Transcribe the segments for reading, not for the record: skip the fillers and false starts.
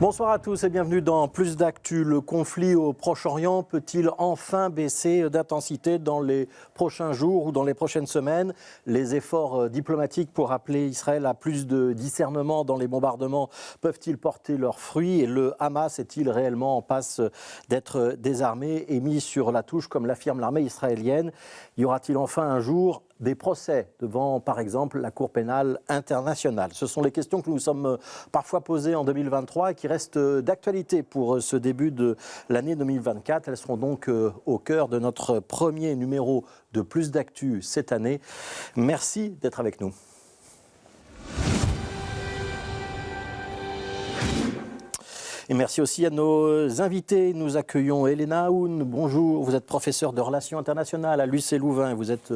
Bonsoir à tous et bienvenue dans Plus d'Actu. Le conflit au Proche-Orient peut-il enfin baisser d'intensité dans les prochains jours ou dans les prochaines semaines? Les efforts diplomatiques pour appeler Israël à plus de discernement dans les bombardements peuvent-ils porter leurs fruits? Et le Hamas est-il réellement en passe d'être désarmé et mis sur la touche comme l'affirme l'armée israélienne? Y aura-t-il enfin un jour des procès devant, par exemple, la Cour pénale internationale? Ce sont les questions que nous nous sommes parfois posées en 2023 et qui restent d'actualité pour ce début de l'année 2024. Elles seront donc au cœur de notre premier numéro de Plus d'Actu cette année. Merci d'être avec nous. Et merci aussi à nos invités. Nous accueillons Elena Haoun. Bonjour, vous êtes professeure de relations internationales à l'UC Louvain. Vous êtes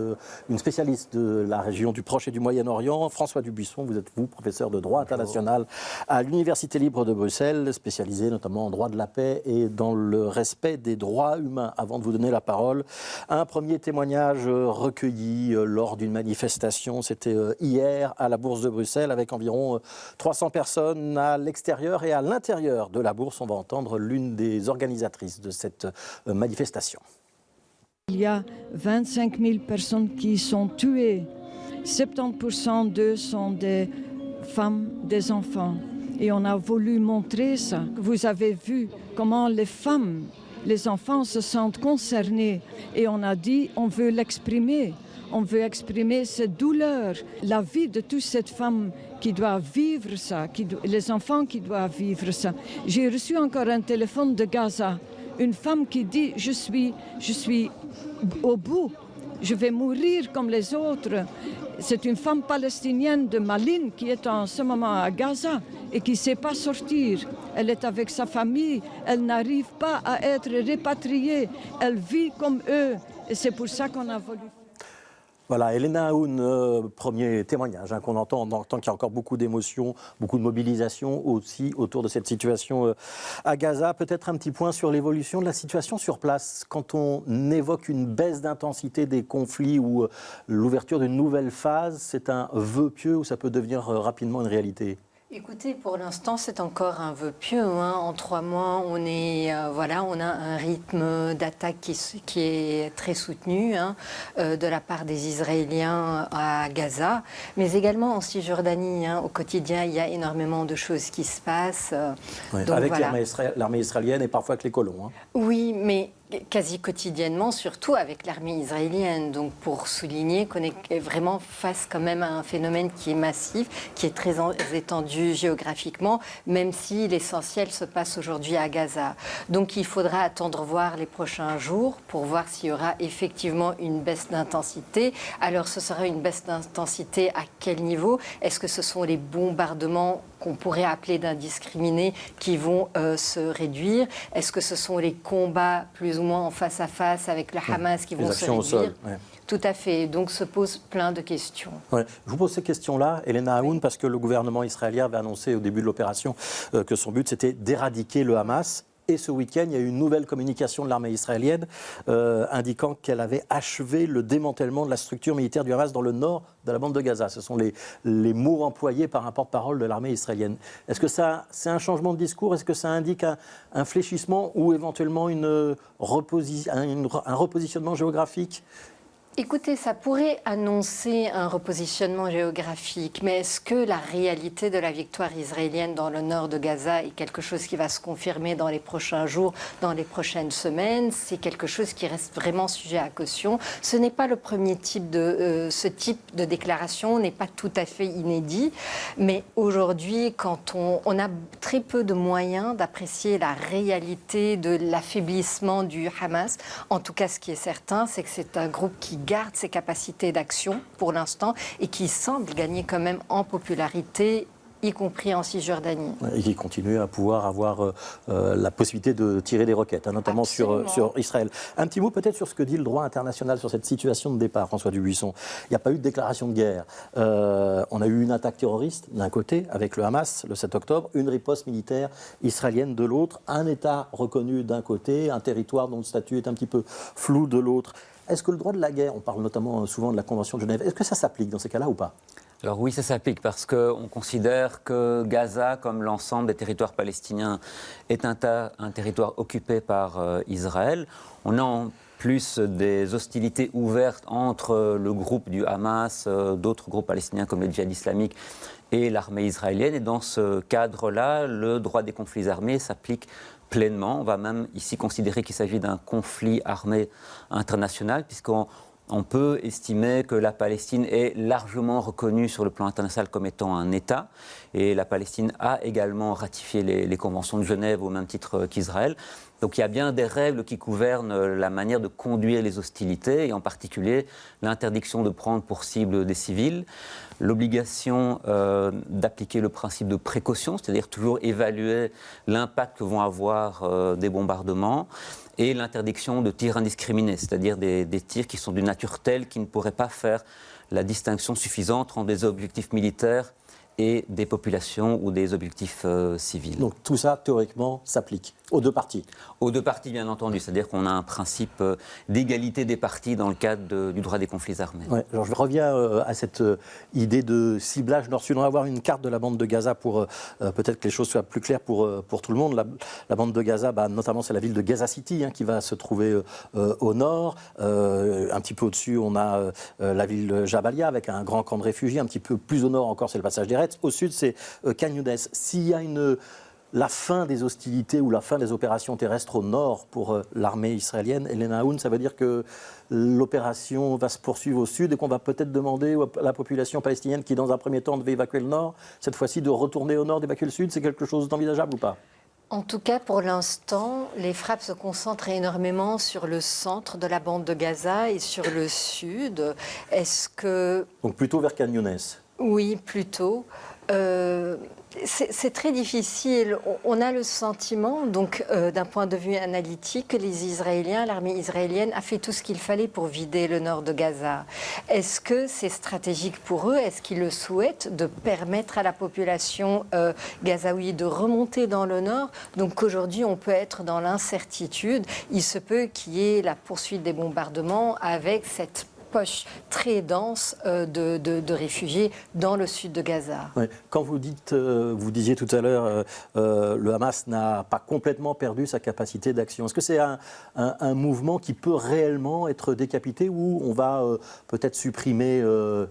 une spécialiste de la région du Proche et du Moyen-Orient. François Dubuisson, vous êtes professeur de droit international à l'Université libre de Bruxelles, spécialisé notamment en droit de la paix et dans le respect des droits humains. Avant de vous donner la parole, un premier témoignage recueilli lors d'une manifestation. C'était hier à la Bourse de Bruxelles avec environ 300 personnes à l'extérieur et à l'intérieur de la Bourse. On va entendre l'une des organisatrices de cette manifestation. Il y a 25 000 personnes qui sont tuées. 70% d'eux sont des femmes, des enfants. Et on a voulu montrer ça. Vous avez vu comment les femmes, les enfants se sentent concernés. Et on a dit, on veut l'exprimer. On veut exprimer cette douleur, la vie de toute cette femme qui doit vivre ça, les enfants qui doivent vivre ça. J'ai reçu encore un téléphone de Gaza, une femme qui dit « je suis au bout, je vais mourir comme les autres ». C'est une femme palestinienne de Malin qui est en ce moment à Gaza et qui ne sait pas sortir. Elle est avec sa famille, elle n'arrive pas à être répatriée, elle vit comme eux et c'est pour ça qu'on a voulu. Voilà, Elena Haoun, premier témoignage qu'on entend. On entend qu'il y a encore beaucoup d'émotions, beaucoup de mobilisation aussi autour de cette situation à Gaza. Peut-être un petit point sur l'évolution de la situation sur place. Quand on évoque une baisse d'intensité des conflits ou l'ouverture d'une nouvelle phase, c'est un vœu pieux ou ça peut devenir rapidement une réalité ? Écoutez, pour l'instant, c'est encore un vœu pieux. En 3 mois, on a un rythme d'attaque qui est très soutenu de la part des Israéliens à Gaza, mais également en Cisjordanie. Au quotidien, il y a énormément de choses qui se passent. Ouais, donc, avec l'armée israélienne et parfois avec les colons. Oui, mais quasi quotidiennement, surtout avec l'armée israélienne. Donc pour souligner qu'on est vraiment face quand même à un phénomène qui est massif, qui est très étendu géographiquement, même si l'essentiel se passe aujourd'hui à Gaza. Donc il faudra attendre voir les prochains jours pour voir s'il y aura effectivement une baisse d'intensité. Alors ce sera une baisse d'intensité à quel niveau? Est-ce que ce sont les bombardements qu'on pourrait appeler d'indiscriminés qui vont se réduire? Est-ce que ce sont les combats plus ou moins en face à face avec le Hamas qui vont se réduire? Au sol, ouais. Tout à fait. Donc se posent plein de questions. Ouais. Je vous pose ces questions-là, Elena Haoun, parce que le gouvernement israélien avait annoncé au début de l'opération que son but c'était d'éradiquer le Hamas. Et ce week-end, il y a eu une nouvelle communication de l'armée israélienne indiquant qu'elle avait achevé le démantèlement de la structure militaire du Hamas dans le nord de la bande de Gaza. Ce sont les mots employés par un porte-parole de l'armée israélienne. Est-ce que c'est un changement de discours? Est-ce que ça indique un fléchissement ou éventuellement un repositionnement géographique? Écoutez, ça pourrait annoncer un repositionnement géographique, mais est-ce que la réalité de la victoire israélienne dans le nord de Gaza est quelque chose qui va se confirmer dans les prochains jours, dans les prochaines semaines? C'est quelque chose qui reste vraiment sujet à caution. Ce n'est pas le premier type ce type de déclaration n'est pas tout à fait inédit, mais aujourd'hui, quand on a très peu de moyens d'apprécier la réalité de l'affaiblissement du Hamas, en tout cas, ce qui est certain, c'est que c'est un groupe qui garde ses capacités d'action pour l'instant et qui semble gagner quand même en popularité, y compris en Cisjordanie. Et qui continue à pouvoir avoir la possibilité de tirer des roquettes, notamment sur Israël. Un petit mot peut-être sur ce que dit le droit international sur cette situation de départ, François Dubuisson. Il n'y a pas eu de déclaration de guerre. On a eu une attaque terroriste d'un côté avec le Hamas le 7 octobre, une riposte militaire israélienne de l'autre, un État reconnu d'un côté, un territoire dont le statut est un petit peu flou de l'autre. Est-ce que le droit de la guerre, on parle notamment souvent de la Convention de Genève, est-ce que ça s'applique dans ces cas-là ou pas ? Alors oui, ça s'applique parce qu'on considère que Gaza, comme l'ensemble des territoires palestiniens, est un territoire occupé par Israël. On a en plus des hostilités ouvertes entre le groupe du Hamas, d'autres groupes palestiniens comme le djihad islamique et l'armée israélienne. Et dans ce cadre-là, le droit des conflits armés s'applique pleinement. On va même ici considérer qu'il s'agit d'un conflit armé international, puisqu'on peut estimer que la Palestine est largement reconnue sur le plan international comme étant un État. Et la Palestine a également ratifié les conventions de Genève au même titre qu'Israël. Donc il y a bien des règles qui gouvernent la manière de conduire les hostilités, et en particulier l'interdiction de prendre pour cible des civils, l'obligation d'appliquer le principe de précaution, c'est-à-dire toujours évaluer l'impact que vont avoir des bombardements, et l'interdiction de tirs indiscriminés, c'est-à-dire des tirs qui sont d'une nature telle qu'ils ne pourraient pas faire la distinction suffisante entre des objectifs militaires et des populations ou des objectifs civils. Donc tout ça, théoriquement, s'applique aux deux parties. Aux deux parties, bien entendu. C'est-à-dire qu'on a un principe d'égalité des parties dans le cadre du droit des conflits armés. Ouais, alors je reviens à cette idée de ciblage nord-sud. On va avoir une carte de la bande de Gaza pour peut-être que les choses soient plus claires pour tout le monde. La bande de Gaza, notamment, c'est la ville de Gaza City qui va se trouver au nord. Un petit peu au-dessus, on a la ville de Jabalia avec un grand camp de réfugiés. Un petit peu plus au nord encore, c'est le passage d'Eretz. Au sud, c'est Khan Younes. S'il y a la fin des hostilités ou la fin des opérations terrestres au nord pour l'armée israélienne, Elena Haoun, ça veut dire que l'opération va se poursuivre au sud et qu'on va peut-être demander à la population palestinienne qui, dans un premier temps, devait évacuer le nord, cette fois-ci de retourner au nord, d'évacuer le sud. C'est quelque chose d'envisageable ou pas ? En tout cas, pour l'instant, les frappes se concentrent énormément sur le centre de la bande de Gaza et sur le sud. Est-ce que... Donc plutôt vers Khan Younes. Oui, plutôt. C'est très difficile. On a le sentiment, donc, d'un point de vue analytique, que les Israéliens, l'armée israélienne, a fait tout ce qu'il fallait pour vider le nord de Gaza. Est-ce que c'est stratégique pour eux? Est-ce qu'ils le souhaitent, de permettre à la population gazaoui de remonter dans le nord? Donc aujourd'hui, on peut être dans l'incertitude. Il se peut qu'il y ait la poursuite des bombardements avec cette poche très dense de réfugiés dans le sud de Gaza. Ouais. Quand vous disiez tout à l'heure, le Hamas n'a pas complètement perdu sa capacité d'action. Est-ce que c'est un mouvement qui peut réellement être décapité, ou on va peut-être supprimer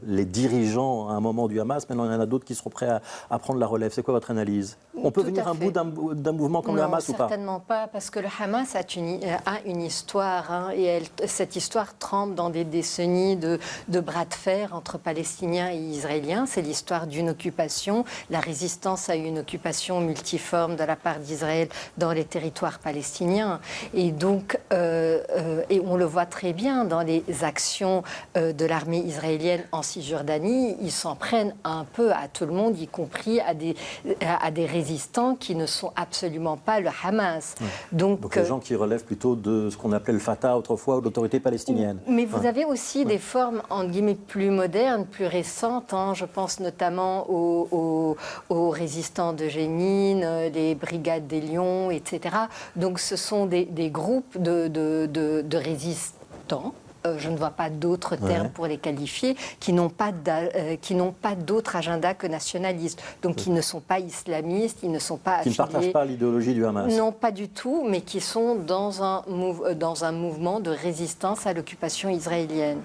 les dirigeants à un moment du Hamas, maintenant il y en a d'autres qui seront prêts à prendre la relève? C'est quoi votre analyse? On peut venir à bout d'un mouvement comme le Hamas ou pas? Certainement pas, parce que le Hamas a une histoire, et cette histoire trempe dans des décennies de bras de fer entre Palestiniens et Israéliens. C'est l'histoire d'une occupation, la résistance à une occupation multiforme de la part d'Israël dans les territoires palestiniens. Et donc, et on le voit très bien dans les actions de l'armée israélienne en Cisjordanie, ils s'en prennent un peu à tout le monde, y compris à des résistants qui ne sont absolument pas le Hamas. Ouais. Donc les gens qui relèvent plutôt de ce qu'on appelait le Fatah autrefois, ou l'autorité palestinienne. Mais vous avez aussi des formes, entre guillemets, plus modernes, plus récentes. Je pense notamment aux résistants de Jénine, les brigades des Lions, etc. Donc ce sont des groupes de résistants. Je ne vois pas d'autres termes pour les qualifier, qui n'ont pas d'autre agenda que nationaliste. Donc qui ne sont pas islamistes, ils ne sont pas affiliés... Qui ne partagent pas l'idéologie du Hamas. Non, pas du tout, mais qui sont dans un mouvement de résistance à l'occupation israélienne.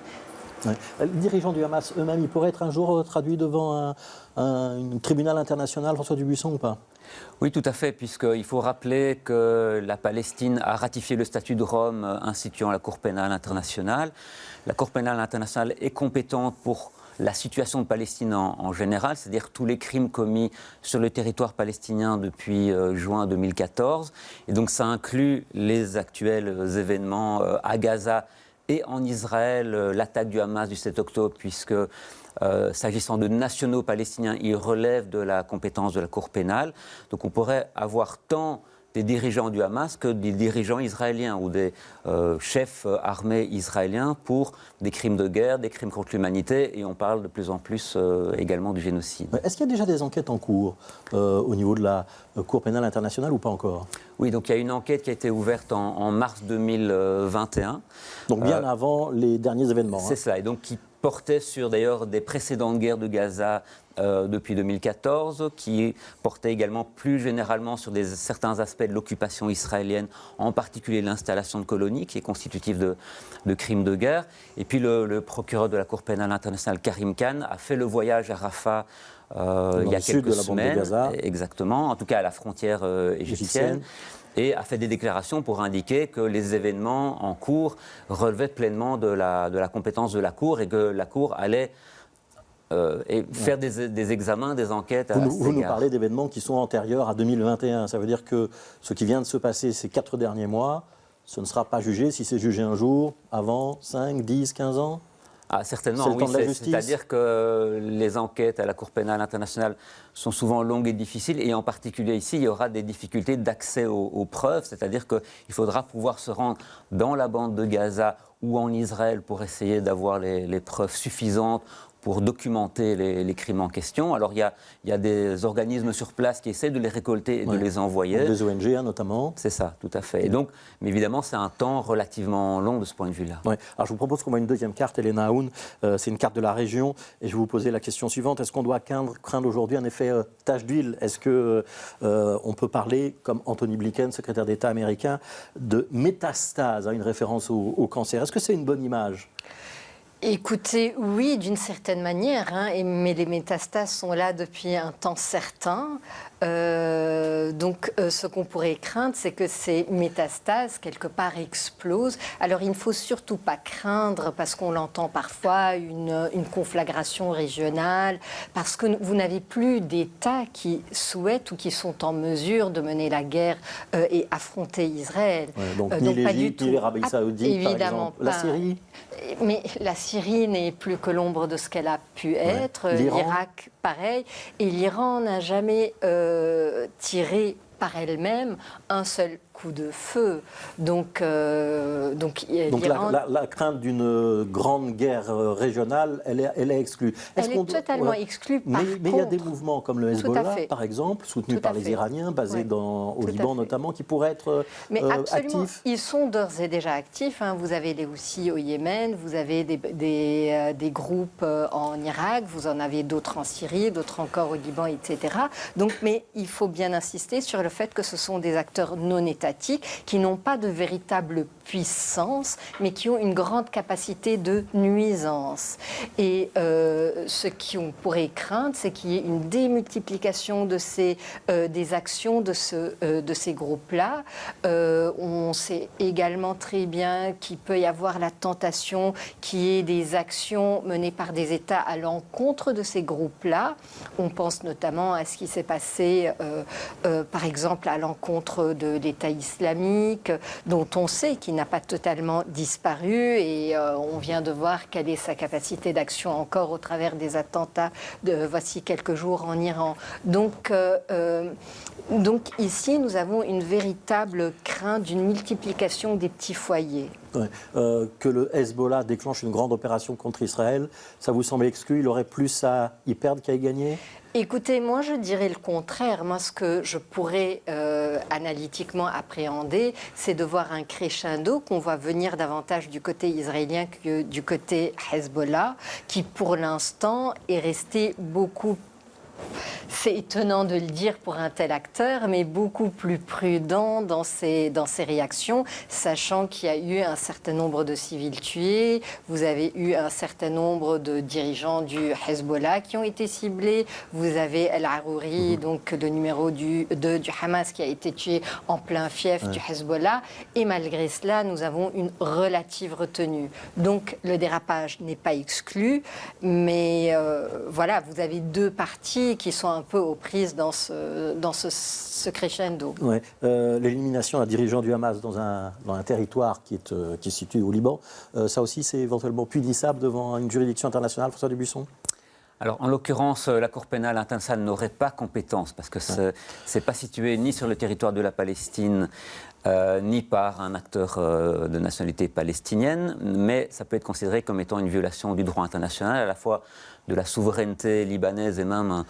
Ouais. Les dirigeants du Hamas eux-mêmes, ils pourraient être un jour traduits devant un tribunal international, François Dubuisson, ou pas? Oui, tout à fait, puisqu'il faut rappeler que la Palestine a ratifié le statut de Rome instituant la Cour pénale internationale. La Cour pénale internationale est compétente pour la situation de Palestine en général, c'est-à-dire tous les crimes commis sur le territoire palestinien depuis juin 2014. Et donc ça inclut les actuels événements à Gaza et en Israël, l'attaque du Hamas du 7 octobre, puisque s'agissant de nationaux palestiniens, il relève de la compétence de la Cour pénale. Donc on pourrait avoir tant des dirigeants du Hamas que des dirigeants israéliens ou des chefs armés israéliens pour des crimes de guerre, des crimes contre l'humanité, et on parle de plus en plus également du génocide. Est-ce qu'il y a déjà des enquêtes en cours au niveau de la Cour pénale internationale ou pas encore? Oui, donc il y a une enquête qui a été ouverte en mars 2021. Donc bien avant les derniers événements. C'est cela, et donc qui portait sur d'ailleurs des précédentes guerres de Gaza depuis 2014, qui portait également plus généralement sur certains aspects de l'occupation israélienne, en particulier l'installation de colonies, qui est constitutive de crimes de guerre. Et puis le procureur de la Cour pénale internationale, Karim Khan, a fait le voyage à Rafah il y a quelques semaines, exactement, en tout cas à la frontière égyptienne, et a fait des déclarations pour indiquer que les événements en cours relevaient pleinement de la compétence de la Cour et que la Cour allait faire des examens, des enquêtes. Vous nous parlez d'événements qui sont antérieurs à 2021. Ça veut dire que ce qui vient de se passer ces 4 derniers mois, ce ne sera pas jugé si c'est jugé un jour, avant 5, 10, 15 ans ? Certainement, oui. C'est-à-dire que les enquêtes à la Cour pénale internationale sont souvent longues et difficiles, et en particulier ici, il y aura des difficultés d'accès aux preuves, c'est-à-dire qu'il faudra pouvoir se rendre dans la bande de Gaza ou en Israël pour essayer d'avoir les preuves suffisantes pour documenter les crimes en question. Alors il y a des organismes sur place qui essaient de les récolter et de les envoyer. Des ONG notamment. C'est ça, tout à fait. Et donc, mais évidemment, c'est un temps relativement long de ce point de vue-là. Ouais. Alors je vous propose qu'on voit une deuxième carte, Elena Aoun. C'est une carte de la région. Et je vais vous poser la question suivante. Est-ce qu'on doit craindre aujourd'hui un effet tache d'huile ? Est-ce qu'on peut parler, comme Anthony Blinken, secrétaire d'État américain, de métastase, une référence au cancer ? Est-ce que c'est une bonne image ? Écoutez, oui, d'une certaine manière, mais les métastases sont là depuis un temps certain. Donc, ce qu'on pourrait craindre, c'est que ces métastases, quelque part, explosent. Alors, il ne faut surtout pas craindre, parce qu'on l'entend parfois, une conflagration régionale, parce que vous n'avez plus d'États qui souhaitent ou qui sont en mesure de mener la guerre et affronter Israël. Ouais, donc, ni l'Égypte, ni l'Arabie Saoudite, évidemment, par exemple. La Syrie ? Mais la Syrie n'est plus que l'ombre de ce qu'elle a pu être. L'Irak, pareil. Et l'Iran n'a jamais tiré par elle-même un seul coup de feu. Donc la crainte d'une grande guerre régionale, elle est exclue. Elle est totalement exclue. Mais il y a des mouvements comme le Hezbollah, par exemple, soutenu par les Iraniens, basés au Liban notamment, qui pourraient être actifs. Ils sont d'ores et déjà actifs. Vous avez les Houthis au Yémen, vous avez des groupes en Irak, vous en avez d'autres en Syrie, d'autres encore au Liban, etc. Donc, mais il faut bien insister sur le fait que ce sont des acteurs non étatiques qui n'ont pas de véritable puissance, mais qui ont une grande capacité de nuisance. Et ce qu'on pourrait craindre, c'est qu'il y ait une démultiplication des actions de ces groupes-là. On sait également très bien qu'il peut y avoir la tentation qu'il y ait des actions menées par des États à l'encontre de ces groupes-là. On pense notamment à ce qui s'est passé, par exemple, à l'encontre de l'État islamique, dont on sait qu'il n'a pas totalement disparu, et on vient de voir quelle est sa capacité d'action encore au travers des attentats de voici quelques jours en Iran. Donc ici, nous avons une véritable crainte d'une multiplication des petits foyers. Ouais. Que le Hezbollah déclenche une grande opération contre Israël, ça vous semble exclu? Il aurait plus à y perdre qu'à y gagner? Écoutez, moi je dirais le contraire. Moi, ce que je pourrais analytiquement appréhender, c'est de voir un crescendo qu'on voit venir davantage du côté israélien que du côté Hezbollah, qui pour l'instant est resté beaucoup, c'est étonnant de le dire pour un tel acteur, mais beaucoup plus prudent dans ses réactions, sachant qu'il y a eu un certain nombre de civils tués, vous avez eu un certain nombre de dirigeants du Hezbollah qui ont été ciblés, vous avez El Arouri, donc le numéro 2 du Hamas qui a été tué en plein fief du Hezbollah, et malgré cela, nous avons une relative retenue. Donc le dérapage n'est pas exclu, mais voilà, vous avez deux parties qui sont un peu aux prises dans ce crescendo. Ouais. L'élimination d'un dirigeant du Hamas dans un territoire qui est situé au Liban, ça aussi c'est éventuellement punissable devant une juridiction internationale, François Dubuisson? Alors, en l'occurrence, la Cour pénale internationale n'aurait pas compétence parce que ce n'est pas situé ni sur le territoire de la Palestine, ni par un acteur de nationalité palestinienne, mais ça peut être considéré comme étant une violation du droit international, à la fois de la souveraineté libanaise et même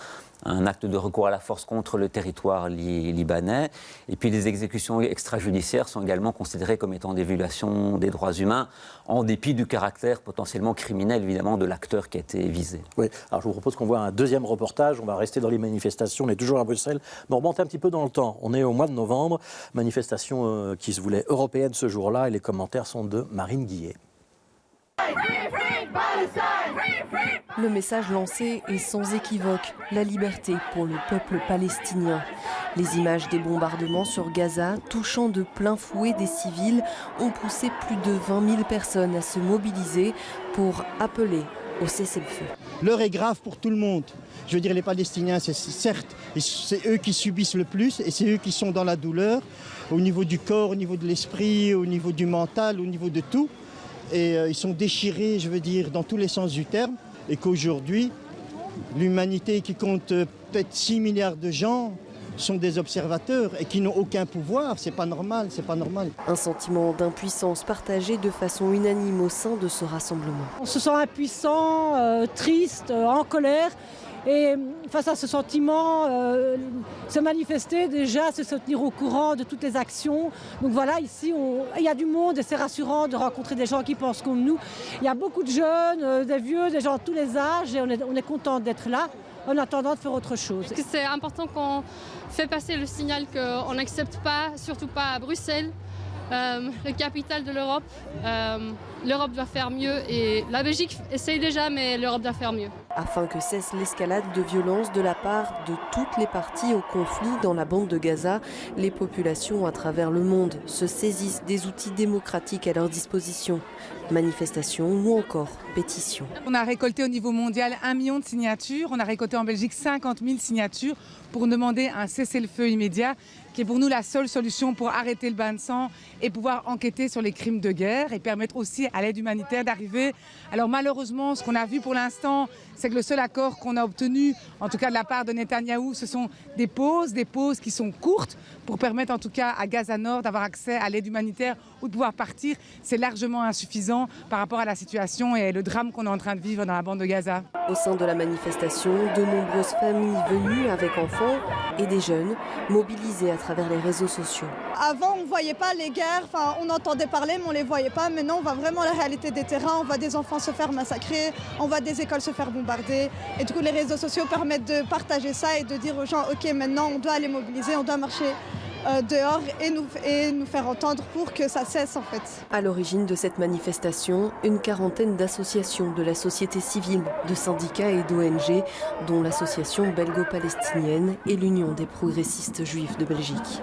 un acte de recours à la force contre le territoire libanais. Et puis les exécutions extrajudiciaires sont également considérées comme étant des violations des droits humains, en dépit du caractère potentiellement criminel, évidemment, de l'acteur qui a été visé. Oui, alors je vous propose qu'on voit un deuxième reportage. On va rester dans les manifestations, on est toujours à Bruxelles, mais on remonte un petit peu dans le temps. On est au mois de novembre, manifestation qui se voulait européenne ce jour-là, et les commentaires sont de Marine Guillet. Le message lancé est sans équivoque, la liberté pour le peuple palestinien. Les images des bombardements sur Gaza, touchant de plein fouet des civils, ont poussé plus de 20 000 personnes à se mobiliser pour appeler au cessez-le-feu. L'heure est grave pour tout le monde. Je veux dire, les Palestiniens, c'est eux qui subissent le plus et c'est eux qui sont dans la douleur, au niveau du corps, au niveau de l'esprit, au niveau du mental, au niveau de tout. Et ils sont déchirés, je veux dire, dans tous les sens du terme. Et qu'aujourd'hui, l'humanité qui compte peut-être 6 milliards de gens sont des observateurs et qui n'ont aucun pouvoir. C'est pas normal, c'est pas normal. Un sentiment d'impuissance partagé de façon unanime au sein de ce rassemblement. On se sent impuissant, triste, en colère. Et face à ce sentiment, se manifester déjà, c'est se tenir au courant de toutes les actions. Donc voilà, ici, il y a du monde et c'est rassurant de rencontrer des gens qui pensent comme nous. Il y a beaucoup de jeunes, des vieux, des gens de tous les âges et on est content d'être là en attendant de faire autre chose. C'est important qu'on fait passer le signal qu'on n'accepte pas, surtout pas à Bruxelles, la capitale de l'Europe. L'Europe doit faire mieux et la Belgique essaye déjà, mais l'Europe doit faire mieux. Afin que cesse l'escalade de violence de la part de toutes les parties au conflit dans la bande de Gaza, les populations à travers le monde se saisissent des outils démocratiques à leur disposition. Manifestations ou encore pétitions. On a récolté au niveau mondial 1 million de signatures. On a récolté en Belgique 50 000 signatures pour demander un cessez-le-feu immédiat, qui est pour nous la seule solution pour arrêter le bain de sang et pouvoir enquêter sur les crimes de guerre et permettre aussi à l'aide humanitaire d'arriver. Alors malheureusement, ce qu'on a vu pour l'instant, c'est que le seul accord qu'on a obtenu, en tout cas de la part de Netanyahou, ce sont des pauses qui sont courtes pour permettre en tout cas à Gaza Nord d'avoir accès à l'aide humanitaire ou de pouvoir partir. C'est largement insuffisant par rapport à la situation et le drame qu'on est en train de vivre dans la bande de Gaza. Au sein de la manifestation, de nombreuses familles venues avec enfants et des jeunes mobilisés à travers les réseaux sociaux. Avant, on ne voyait pas les guerres, on entendait parler, mais on ne les voyait pas. Maintenant, on voit vraiment la réalité des terrains. On voit des enfants se faire massacrer, on voit des écoles se faire bombarder. Et du coup, les réseaux sociaux permettent de partager ça et de dire aux gens, OK, maintenant, on doit aller mobiliser, on doit marcher dehors et nous faire entendre pour que ça cesse en fait. À l'origine de cette manifestation, une quarantaine d'associations de la société civile, de syndicats et d'ONG, dont l'association belgo-palestinienne et l'Union des progressistes juifs de Belgique.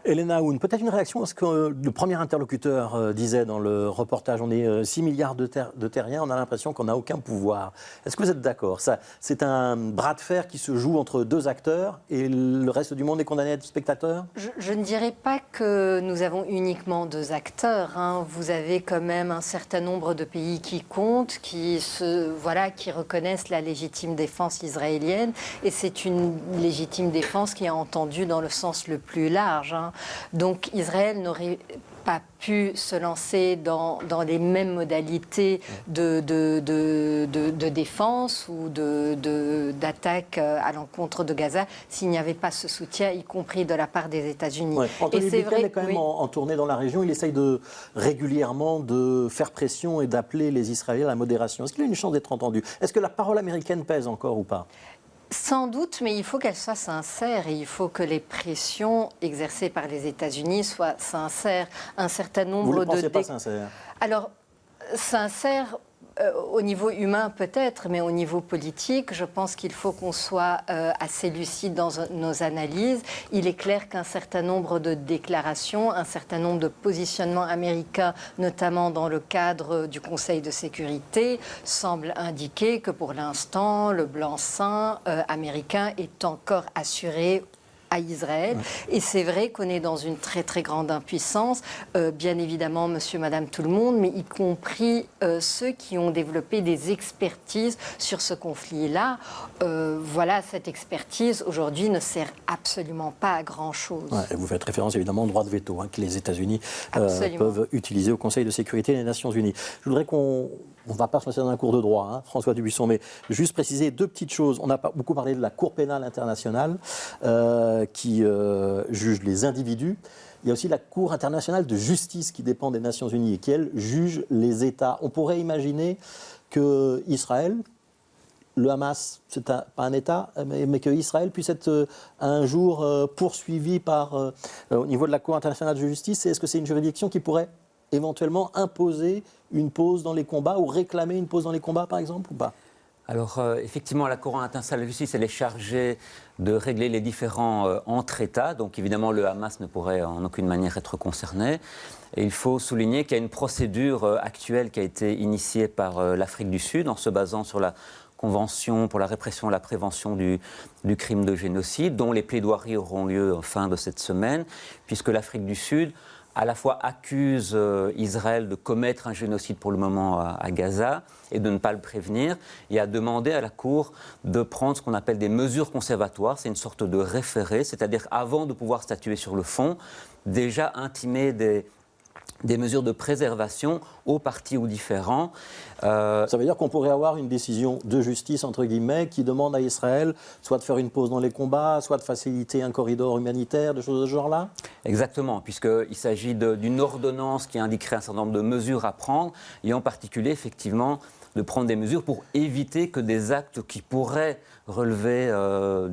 Elena Aoun, peut-être une réaction à ce que le premier interlocuteur disait dans le reportage. On est 6 milliards de terriens, on a l'impression qu'on n'a aucun pouvoir. Est-ce que vous êtes d'accord? C'est un bras de fer qui se joue entre deux acteurs et le reste du monde est condamné à être spectateur? Je ne dirais pas que nous avons uniquement deux acteurs. Vous avez quand même un certain nombre de pays qui comptent, qui reconnaissent la légitime défense israélienne. Et c'est une légitime défense qui est entendue dans le sens le plus large. Donc Israël n'aurait pas pu se lancer dans les mêmes modalités de défense ou d'attaque à l'encontre de Gaza s'il n'y avait pas ce soutien, y compris de la part des États-Unis. Ouais. Anthony Blinken est quand même en tournée dans la région. Il essaye régulièrement de faire pression et d'appeler les Israéliens à la modération. Est-ce qu'il a une chance d'être entendu? Est-ce que la parole américaine pèse encore ou pas? Sans doute, mais il faut qu'elle soit sincère et il faut que les pressions exercées par les États-Unis soient sincères. Un certain nombre Vous ne pensez pas sincère? Alors, sincère au niveau humain peut-être, mais au niveau politique, je pense qu'il faut qu'on soit assez lucide dans nos analyses. Il est clair qu'un certain nombre de déclarations, un certain nombre de positionnements américains, notamment dans le cadre du Conseil de sécurité, semblent indiquer que pour l'instant, le blanc-seing américain est encore assuré à Israël. Et c'est vrai qu'on est dans une très très grande impuissance, bien évidemment monsieur, madame, tout le monde, mais y compris ceux qui ont développé des expertises sur ce conflit-là. Cette expertise aujourd'hui ne sert absolument pas à grand-chose. Et vous faites référence évidemment au droit de veto que les États-Unis peuvent utiliser au Conseil de sécurité des Nations Unies. Je voudrais qu'on On ne va pas se lancer dans un cours de droit, hein, François Dubuisson, mais juste préciser 2 petites choses. On a beaucoup parlé de la Cour pénale internationale qui juge les individus. Il y a aussi la Cour internationale de justice qui dépend des Nations Unies et qui, elle, juge les États. On pourrait imaginer qu'Israël, le Hamas, c'est pas un État, mais qu'Israël puisse être un jour poursuivi au niveau de la Cour internationale de justice. Est-ce que c'est une juridiction qui pourrait éventuellement imposer une pause dans les combats ou réclamer une pause dans les combats, par exemple, ou pas ? Alors, effectivement, la Cour internationale de justice, elle est chargée de régler les différends entre États. Donc, évidemment, le Hamas ne pourrait en aucune manière être concerné. Et il faut souligner qu'il y a une procédure actuelle qui a été initiée par l'Afrique du Sud en se basant sur la Convention pour la répression et la prévention du crime de génocide, dont les plaidoiries auront lieu en fin de cette semaine, puisque l'Afrique du Sud à la fois accuse Israël de commettre un génocide pour le moment à Gaza et de ne pas le prévenir, et a demandé à la Cour de prendre ce qu'on appelle des mesures conservatoires. C'est une sorte de référé, c'est-à-dire avant de pouvoir statuer sur le fond, déjà intimer des mesures de préservation aux parties ou différents. Ça veut dire qu'on pourrait avoir une décision de justice, entre guillemets, qui demande à Israël soit de faire une pause dans les combats, soit de faciliter un corridor humanitaire, des choses de ce genre-là ? Exactement, puisqu'il s'agit d'une ordonnance qui indiquerait un certain nombre de mesures à prendre, et en particulier, effectivement, de prendre des mesures pour éviter que des actes qui pourraient relever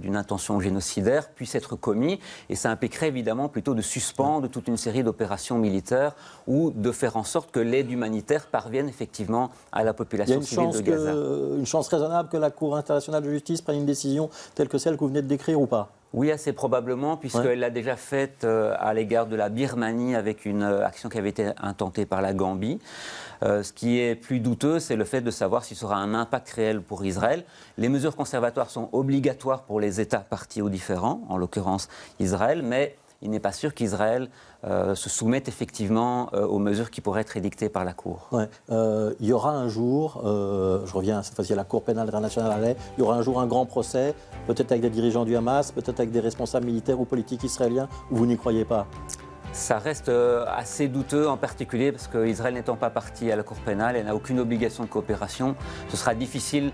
d'une intention génocidaire puissent être commis. Et ça impliquerait évidemment plutôt de suspendre toute une série d'opérations militaires ou de faire en sorte que l'aide humanitaire parvienne effectivement à la population civile de Gaza. Une chance raisonnable que la Cour internationale de justice prenne une décision telle que celle que vous venez de décrire ou pas ? Oui, assez probablement, puisqu'elle l'a déjà faite à l'égard de la Birmanie avec une action qui avait été intentée par la Gambie. Ce qui est plus douteux, c'est le fait de savoir si ça aura un impact réel pour Israël. Les mesures conservatoires sont obligatoires pour les États parties aux différends, en l'occurrence Israël, mais il n'est pas sûr qu'Israël se soumette effectivement aux mesures qui pourraient être édictées par la Cour. Ouais. Il y aura un jour, je reviens cette fois-ci à la Cour pénale internationale, il y aura un jour un grand procès, peut-être avec des dirigeants du Hamas, peut-être avec des responsables militaires ou politiques israéliens, ou vous n'y croyez pas ? Ça reste assez douteux, en particulier parce qu'Israël n'étant pas partie à la Cour pénale, elle n'a aucune obligation de coopération. Ce sera difficile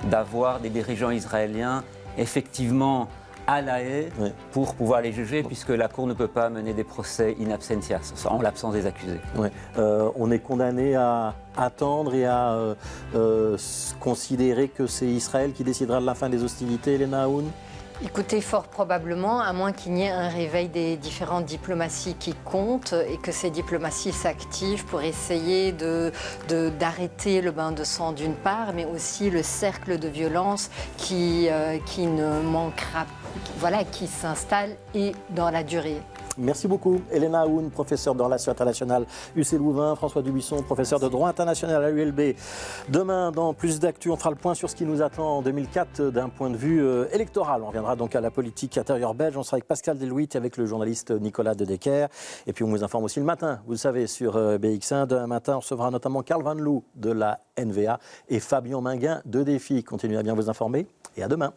d'avoir des dirigeants israéliens effectivement à La Haye pour pouvoir les juger, puisque la Cour ne peut pas mener des procès in absentia, en l'absence des accusés. Ouais. On est condamné à attendre et à considérer que c'est Israël qui décidera de la fin des hostilités, Elena Haoun ? Écoutez, fort probablement, à moins qu'il n'y ait un réveil des différentes diplomaties qui comptent et que ces diplomaties s'activent pour essayer d'arrêter le bain de sang d'une part, mais aussi le cercle de violence qui ne manquera, qui s'installe et dans la durée. Merci beaucoup. Elena Haoun, professeure de relations internationales UC Louvain, François Dubuisson, professeur de droit international à l'ULB. Demain, dans Plus d'actu, on fera le point sur ce qui nous attend en 2004 d'un point de vue électoral. On reviendra donc à la politique intérieure belge. On sera avec Pascal Delouit et avec le journaliste Nicolas Dedecker. Et puis on vous informe aussi le matin, vous le savez, sur BX1. Demain matin, on recevra notamment Karl Van Loo de la NVA et Fabien Minguin de Défi. Continuez à bien vous informer et à demain.